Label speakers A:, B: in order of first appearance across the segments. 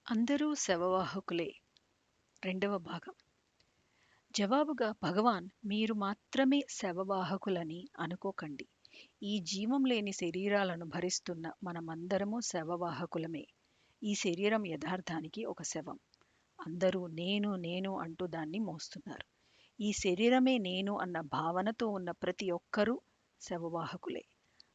A: అందరూ శవవాహకులే. రెండవ భాగం. జవాబుగా భగవాన్, మీరు మాత్రమే శవవాహకులని అనుకోకండి. ఈ జీవం లేని శరీరాలను భరిస్తున్న మనమందరము శవవాహకులమే. ఈ శరీరం యథార్థానికి ఒక శవం. అందరూ నేను నేను అంటూ దాన్ని మోస్తున్నారు. ఈ శరీరమే నేను అన్న భావనతో ఉన్న ప్రతి ఒక్కరూ శవవాహకులే.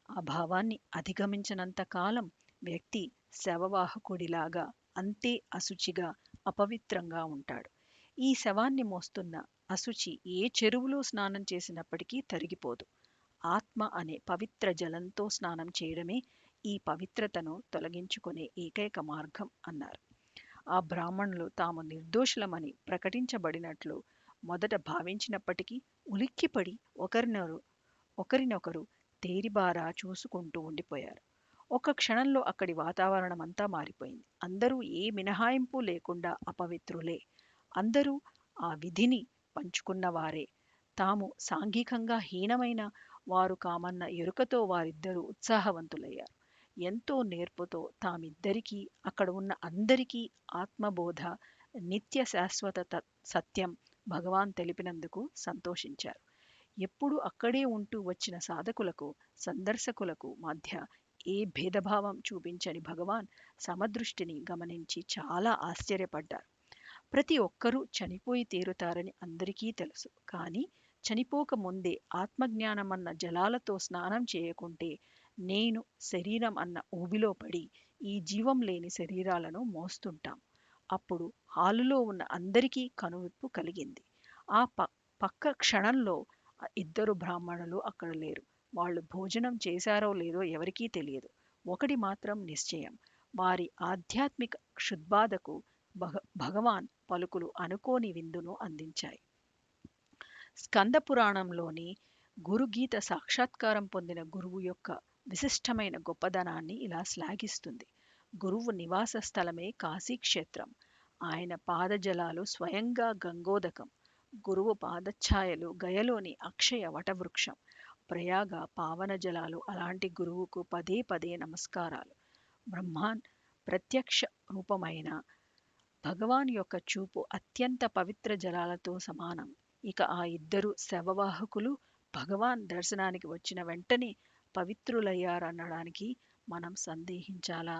A: ఆ భావాన్ని అధిగమించినంత కాలం వ్యక్తి శవవాహకుడిలాగా అంతే అశుచిగా, అపవిత్రంగా ఉంటాడు. ఈ శవాన్ని మోస్తున్న అశుచి ఏ చెరువులో స్నానం చేసినప్పటికీ తరిగిపోదు. ఆత్మ అనే పవిత్ర జలంతో స్నానం చేయడమే ఈ పవిత్రతను తొలగించుకునే ఏకైక మార్గం అన్నారు. ఆ బ్రాహ్మణులు తాము నిర్దోషులమని ప్రకటించబడినట్లు మొదట భావించినప్పటికీ ఉలిక్కిపడి ఒకరినొకరు తేరిబారా చూసుకుంటూ ఉండిపోయారు. ఒక్క క్షణంలో అక్కడి వాతావరణమంతా మారిపోయింది. అందరూ ఏ మినహాయింపు లేకుండా అపవిత్రులే. అందరూ ఆ విధిని పంచుకున్నవారే. తాము సాంఘికంగా హీనమైన వారు కామన్న ఎరుకతో వారిద్దరూ ఉత్సాహవంతులయ్యారు. ఎంతో నేర్పుతో తామిద్దరికీ, అక్కడ ఉన్న అందరికీ ఆత్మబోధ, నిత్య శాశ్వత సత్యం భగవాన్ తెలిపినందుకు సంతోషించారు. ఎప్పుడూ అక్కడే ఉంటూ వచ్చిన సాధకులకు, సందర్శకులకు మధ్య ఏ భేదభావం చూపించని భగవాన్ సమదృష్టిని గమనించి చాలా ఆశ్చర్యపడ్డారు. ప్రతి ఒక్కరూ చనిపోయి తీరుతారని అందరికీ తెలుసు. కానీ చనిపోకముందే ఆత్మజ్ఞానమన్న జలాలతో స్నానం చేయకుంటే నేను శరీరం అన్న ఊబిలో పడి ఈ జీవం లేని శరీరాలను మోస్తుంటాం. అప్పుడు హాలులో ఉన్న అందరికీ కనువిప్పు కలిగింది. ఆ పక్క క్షణంలో ఇద్దరు బ్రాహ్మణులు అక్కడ లేరు. వాళ్ళు భోజనం చేశారో లేదో ఎవరికీ తెలియదు. ఒకటి మాత్రం నిశ్చయం, వారి ఆధ్యాత్మిక క్షుద్బాధకు భగవాన్ పలుకులు అనుకోని విందును అందించాయి. స్కంద పురాణంలోని గురుగీత సాక్షాత్కారం పొందిన గురువు యొక్క విశిష్టమైన గొప్పదనాన్ని ఇలా శ్లాఘిస్తుంది. గురువు నివాస స్థలమే కాశీక్షేత్రం. ఆయన పాదజలాలు స్వయంగా గంగోదకం. గురువు పాదఛాయలు గయలోని అక్షయ వటవృక్షం. ప్రయాగ పావన జలాలు అలాంటి గురువుకు పదే పదే నమస్కారాలు. బ్రహ్మాన్ ప్రత్యక్ష రూపమైన భగవాన్ యొక్క చూపు అత్యంత పవిత్ర జలాలతో సమానం. ఇక ఆ ఇద్దరు శవవాహకులు భగవాన్ దర్శనానికి వచ్చిన వెంటనే పవిత్రులయ్యారనడానికి మనం సందేహించాలా?